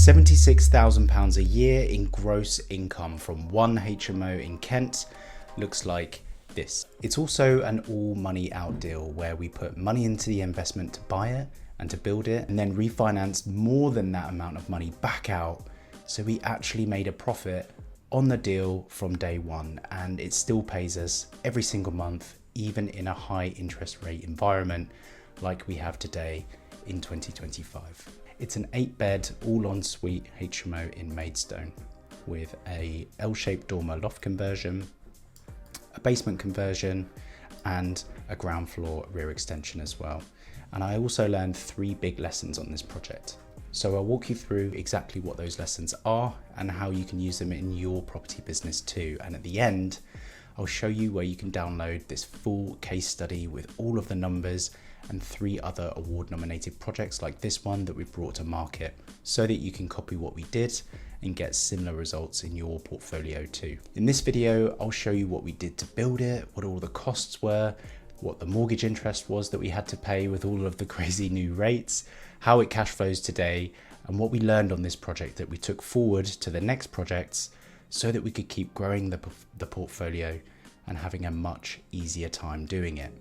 £76,000 a year in gross income from one HMO in Kent looks like this. It's also an all money out deal where we put money into the investment to buy it and to build it, and then refinance more than that amount of money back out. So we actually made a profit on the deal from day one, and it still pays us every single month, even in a high interest rate environment like we have today in 2025. It's an 8-bed, all-ensuite HMO in Maidstone with a L-shaped dormer loft conversion, a basement conversion, and a ground floor rear extension as well. And I also learned 3 big lessons on this project. So I'll walk you through exactly what those lessons are and how you can use them in your property business too. And at the end, I'll show you where you can download this full case study with all of the numbers and 3 other award nominated projects like this one that we've brought to market, so that you can copy what we did and get similar results in your portfolio too. In this video, I'll show you what we did to build it, what all the costs were, what the mortgage interest was that we had to pay with all of the crazy new rates, how it cash flows today, and what we learned on this project that we took forward to the next projects so that we could keep growing the portfolio and having a much easier time doing it.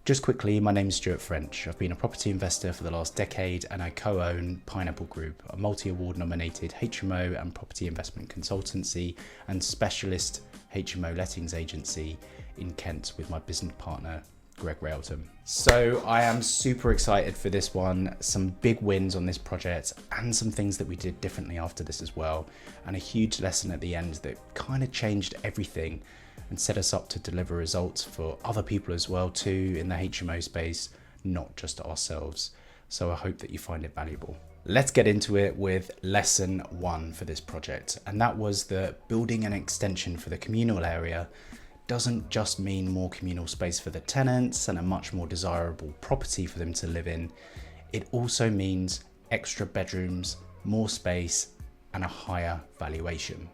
Just quickly, my name is Stuart French. I've been a property investor for the last decade, and I co-own Pineapple Group, a multi-award nominated HMO and property investment consultancy and specialist HMO lettings agency in Kent with my business partner, Greg Railton. So I am super excited for this one, some big wins on this project and some things that we did differently after this as well, and a huge lesson at the end that kind of changed everything and set us up to deliver results for other people as well too in the HMO space, not just ourselves. So I hope that you find it valuable. Let's get into it with lesson 1 for this project, and that was that building an extension for the communal area doesn't just mean more communal space for the tenants and a much more desirable property for them to live in. It also means extra bedrooms, more space, and a higher valuation.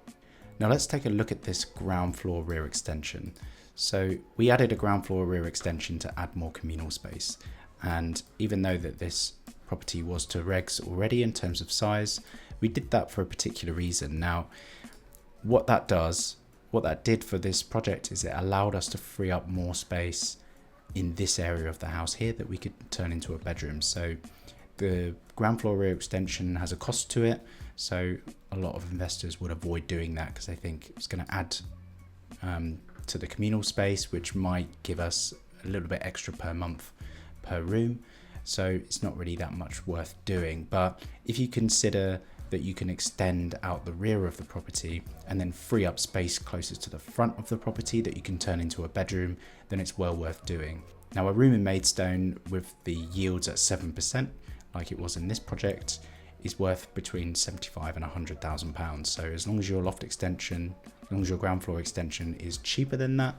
Now let's take a look at this ground floor rear extension. So we added a ground floor rear extension to add more communal space. And even though that this property was to regs already in terms of size, we did that for a particular reason. Now, what that did for this project is it allowed us to free up more space in this area of the house here that we could turn into a bedroom. So the ground floor rear extension has a cost to it. So a lot of investors would avoid doing that because they think it's going to add to the communal space, which might give us a little bit extra per month per room. So it's not really that much worth doing. But if you consider that you can extend out the rear of the property and then free up space closer to the front of the property that you can turn into a bedroom, then it's well worth doing. Now, a room in Maidstone with the yields at 7%, like it was in this project, is worth between £75,000 and £100,000. So as long as your loft extension, as long as your ground floor extension is cheaper than that,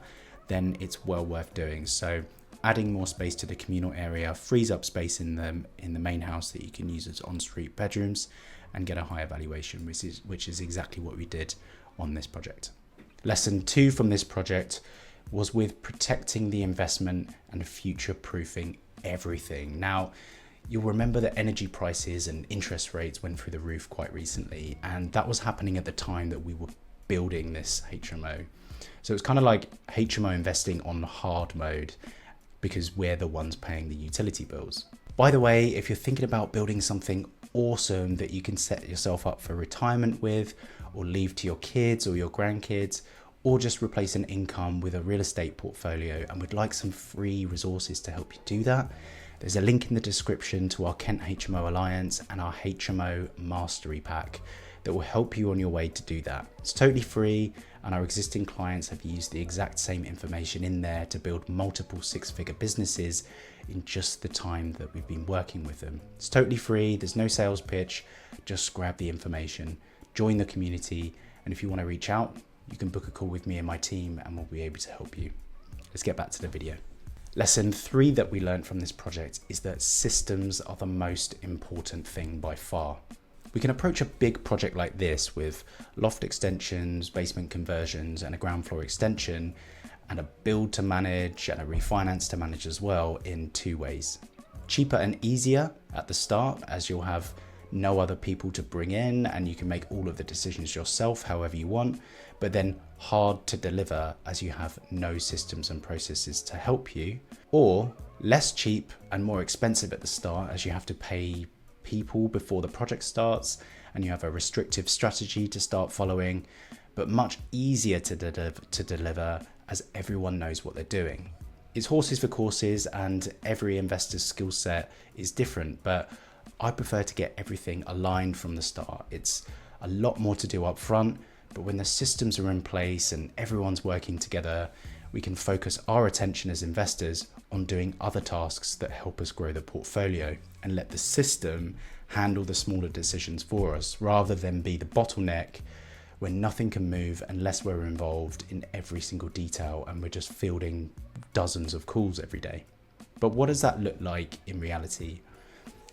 then it's well worth doing. So adding more space to the communal area frees up space in the main house that you can use as en-suite bedrooms and get a higher valuation, which is exactly what we did on this project. Lesson 2 from this project was with protecting the investment and future-proofing everything. Now, you'll remember that energy prices and interest rates went through the roof quite recently, and that was happening at the time that we were building this HMO. So it's kind of like HMO investing on hard mode because we're the ones paying the utility bills. By the way, if you're thinking about building something awesome that you can set yourself up for retirement with, or leave to your kids or your grandkids, or just replace an income with a real estate portfolio and would like some free resources to help you do that, there's a link in the description to our Kent HMO Alliance and our HMO Mastery Pack that will help you on your way to do that. It's totally free, and our existing clients have used the exact same information in there to build multiple 6-figure businesses in just the time that we've been working with them. It's totally free, there's no sales pitch, just grab the information, join the community, and if you want to reach out, you can book a call with me and my team and we'll be able to help you. Let's get back to the video. Lesson 3 that we learned from this project is that systems are the most important thing by far. We can approach a big project like this with loft extensions, basement conversions, and a ground floor extension, and a build to manage and a refinance to manage as well in 2 ways. Cheaper and easier at the start, as you'll have no other people to bring in, and you can make all of the decisions yourself however you want, but then hard to deliver as you have no systems and processes to help you, or less cheap and more expensive at the start as you have to pay people before the project starts and you have a restrictive strategy to start following, but much easier to deliver as everyone knows what they're doing. It's horses for courses, and every investor's skill set is different, but I prefer to get everything aligned from the start. It's a lot more to do up front, but when the systems are in place and everyone's working together, we can focus our attention as investors on doing other tasks that help us grow the portfolio and let the system handle the smaller decisions for us, rather than be the bottleneck when nothing can move unless we're involved in every single detail and we're just fielding dozens of calls every day. But what does that look like in reality?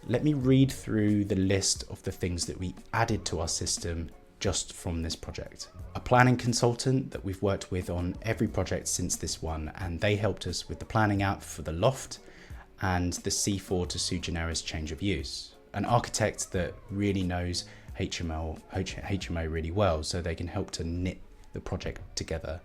Let me read through the list of the things that we added to our system just from this project. A planning consultant that we've worked with on every project since this one, and they helped us with the planning app for the loft and the C4 to sui generis change of use. An architect that really knows HMO really well, so they can help to knit the project together.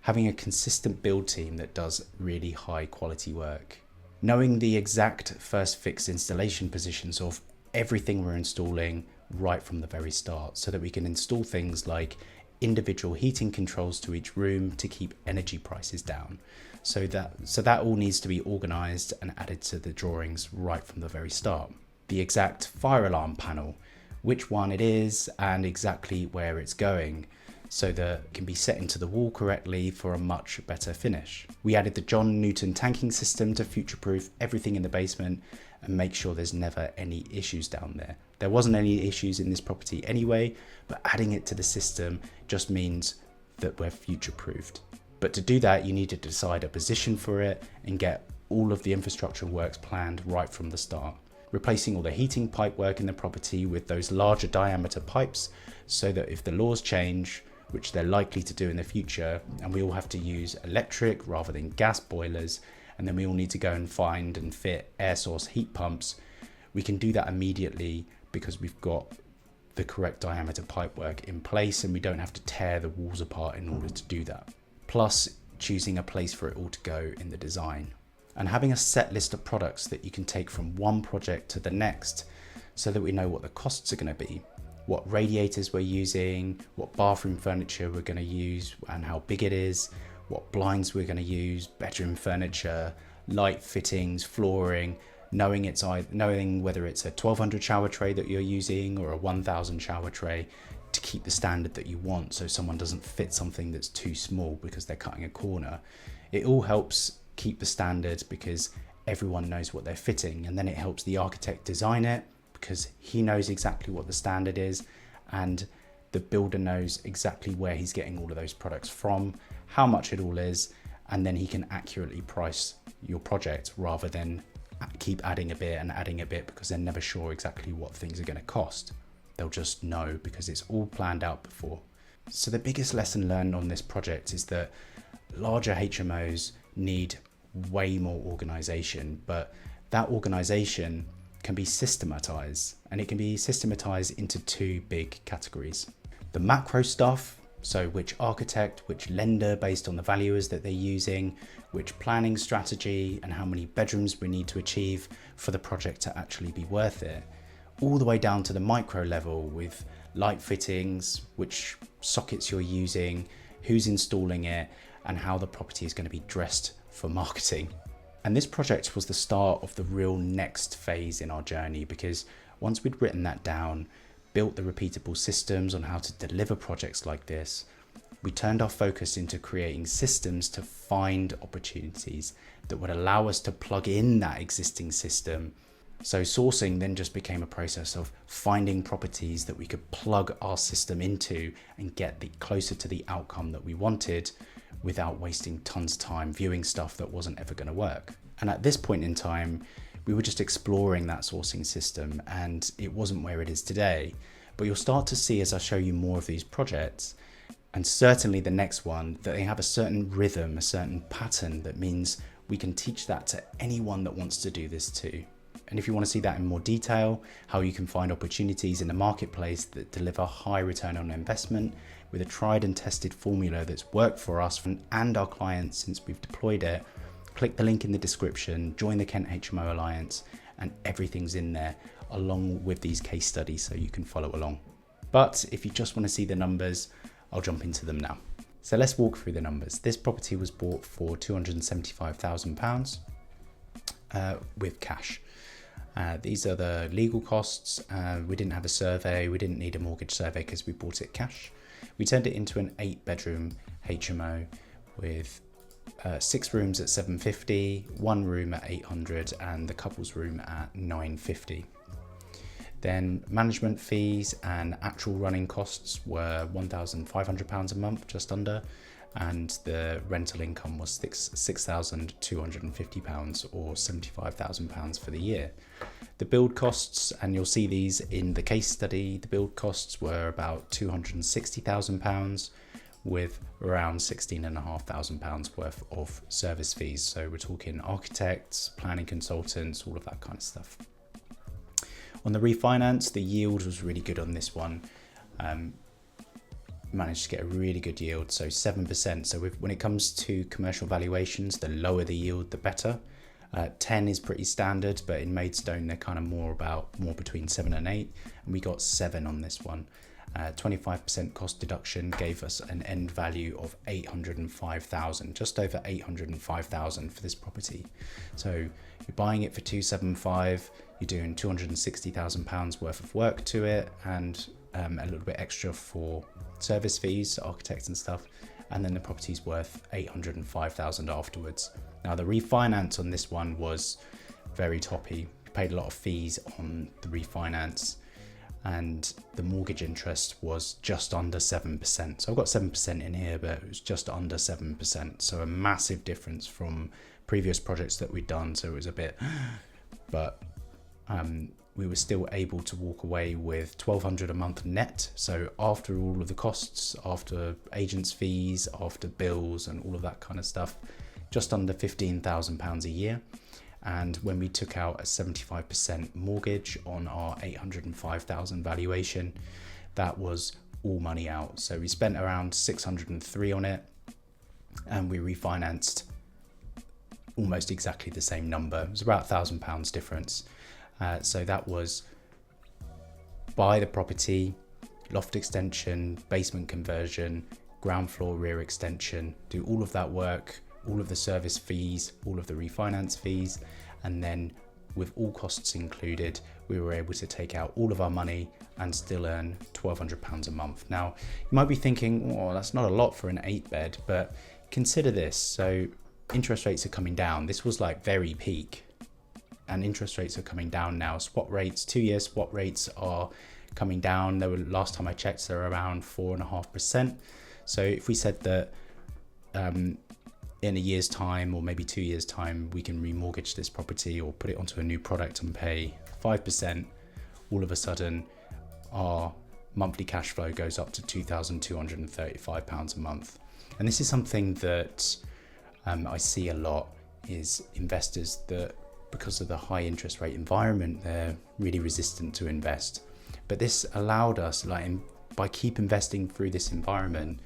Having a consistent build team that does really high quality work. Knowing the exact first fix installation positions of everything we're installing right from the very start, so that we can install things like individual heating controls to each room to keep energy prices down. So that all needs to be organized and added to the drawings right from the very start. The exact fire alarm panel, which one it is and exactly where it's going, so that it can be set into the wall correctly for a much better finish. We added the John Newton tanking system to future-proof everything in the basement and make sure there's never any issues down there. There wasn't any issues in this property anyway, but adding it to the system just means that we're future-proofed. But to do that, you need to decide a position for it and get all of the infrastructure works planned right from the start. Replacing all the heating pipe work in the property with those larger diameter pipes, so that if the laws change, which they're likely to do in the future, and we all have to use electric rather than gas boilers, and then we all need to go and find and fit air source heat pumps, we can do that immediately because we've got the correct diameter pipework in place and we don't have to tear the walls apart in order to do that. Plus, choosing a place for it all to go in the design. And having a set list of products that you can take from one project to the next, so that we know what the costs are going to be, what radiators we're using, what bathroom furniture we're going to use and how big it is, what blinds we're going to use, bedroom furniture, light fittings, flooring, knowing whether it's a 1200 shower tray that you're using or a 1000 shower tray, to keep the standard that you want, so someone doesn't fit something that's too small because they're cutting a corner. It all helps keep the standard because everyone knows what they're fitting, and then it helps the architect design it because he knows exactly what the standard is, and the builder knows exactly where he's getting all of those products from, how much it all is, and then he can accurately price your project rather than keep adding a bit because they're never sure exactly what things are going to cost. They'll just know because it's all planned out before. So the biggest lesson learned on this project is that larger HMOs need way more organization, but that organization can be systematized, and it can be systematized into two big categories. The macro stuff, so which architect, which lender based on the valuers that they're using, which planning strategy, and how many bedrooms we need to achieve for the project to actually be worth it. All the way down to the micro level with light fittings, which sockets you're using, who's installing it, and how the property is going to be dressed for marketing. And this project was the start of the real next phase in our journey, because once we'd written that down, built the repeatable systems on how to deliver projects like this, we turned our focus into creating systems to find opportunities that would allow us to plug in that existing system. So sourcing then just became a process of finding properties that we could plug our system into and get closer to the outcome that we wanted without wasting tons of time viewing stuff that wasn't ever going to work. And at this point in time, we were just exploring that sourcing system, and it wasn't where it is today. But you'll start to see as I show you more of these projects, and certainly the next one, that they have a certain rhythm, a certain pattern that means we can teach that to anyone that wants to do this too. And if you want to see that in more detail, how you can find opportunities in the marketplace that deliver high return on investment with a tried and tested formula that's worked for us and our clients since we've deployed it, click the link in the description, join the Kent HMO Alliance, and everything's in there along with these case studies so you can follow along. But if you just want to see the numbers, I'll jump into them now. So let's walk through the numbers. This property was bought for £275,000 with cash. These are the legal costs. We didn't have a survey. We didn't need a mortgage survey because we bought it cash. We turned it into an 8-bedroom HMO with 6 rooms at 750, 1 room at 800, and the couple's room at 950. Then management fees and actual running costs were £1,500 a month, just under, and the rental income was £6,250 or £75,000 for the year. The build costs, and you'll see these in the case study, the build costs were about £260,000 with around £16,500 worth of service fees. So we're talking architects, planning consultants, all of that kind of stuff. On the refinance, the yield was really good on this one. Managed to get a really good yield, so 7%. So when it comes to commercial valuations, the lower the yield, the better. 10 is pretty standard, but in Maidstone, they're kind of more between 7 and 8. And we got 7 on this one. 25% cost deduction gave us an end value of 805,000, just over 805,000 for this property. So you're buying it for 275, you're doing £260,000 worth of work to it, and a little bit extra for service fees, architects and stuff, and then the property's worth 805,000 afterwards. Now the refinance on this one was very toppy. We paid a lot of fees on the refinance, and the mortgage interest was just under 7%. So I've got 7% in here, but it was just under 7%. So a massive difference from previous projects that we'd done. So it was a bit, but we were still able to walk away with £1,200 a month net. So after all of the costs, after agents' fees, after bills and all of that kind of stuff, just under £15,000 a year. And when we took out a 75% mortgage on our 805,000 valuation, that was all money out. So we spent around 603 on it, and we refinanced almost exactly the same number. It was about £1,000 difference. So that was buy the property, loft extension, basement conversion, ground floor rear extension, do all of that work, all of the service fees, all of the refinance fees, and then with all costs included, we were able to take out all of our money and still earn £1,200 a month. Now, you might be thinking, oh, that's not a lot for an 8-bed, but consider this. So interest rates are coming down. This was like very peak, and interest rates are coming down now. Swap rates, 2-year swap rates are coming down. They were, last time I checked, they're around 4.5%. So if we said that in a year's time or maybe 2 years' time, we can remortgage this property or put it onto a new product and pay 5%, all of a sudden our monthly cash flow goes up to £2,235 a month. And this is something that I see a lot, is investors that, because of the high interest rate environment, they're really resistant to invest. But this allowed us, by keep investing through this environment,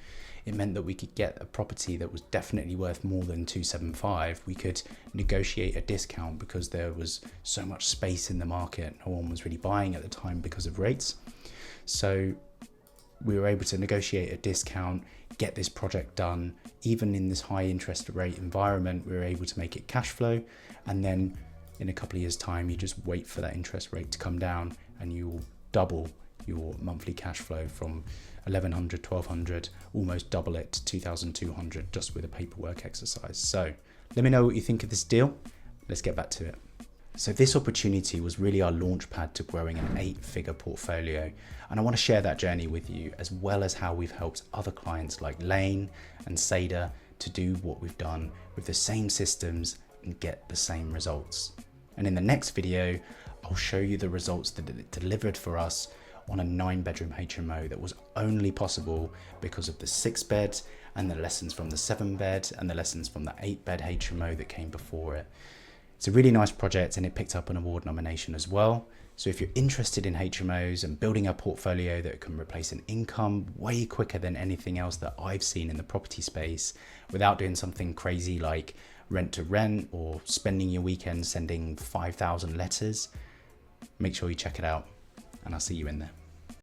it meant that we could get a property that was definitely worth more than 275. We could negotiate a discount because there was so much space in the market. No one was really buying at the time because of rates. So we were able to negotiate a discount, get this project done. Even in this high interest rate environment, we were able to make it cash flow. And then in a couple of years' time, you just wait for that interest rate to come down and you will double your monthly cash flow from 1,100, 1,200, almost double it to 2,200 just with a paperwork exercise. So let me know what you think of this deal. Let's get back to it. So this opportunity was really our launch pad to growing an 8-figure portfolio. And I want to share that journey with you, as well as how we've helped other clients like Lane and Seda to do what we've done with the same systems and get the same results. And in the next video, I'll show you the results that it delivered for us on a 9-bedroom HMO that was only possible because of the 6-bed and the lessons from the 7-bed and the lessons from the 8-bed HMO that came before it. It's a really nice project and it picked up an award nomination as well. So if you're interested in HMOs and building a portfolio that can replace an income way quicker than anything else that I've seen in the property space without doing something crazy like rent to rent or spending your weekend sending 5,000 letters, make sure you check it out and I'll see you in there.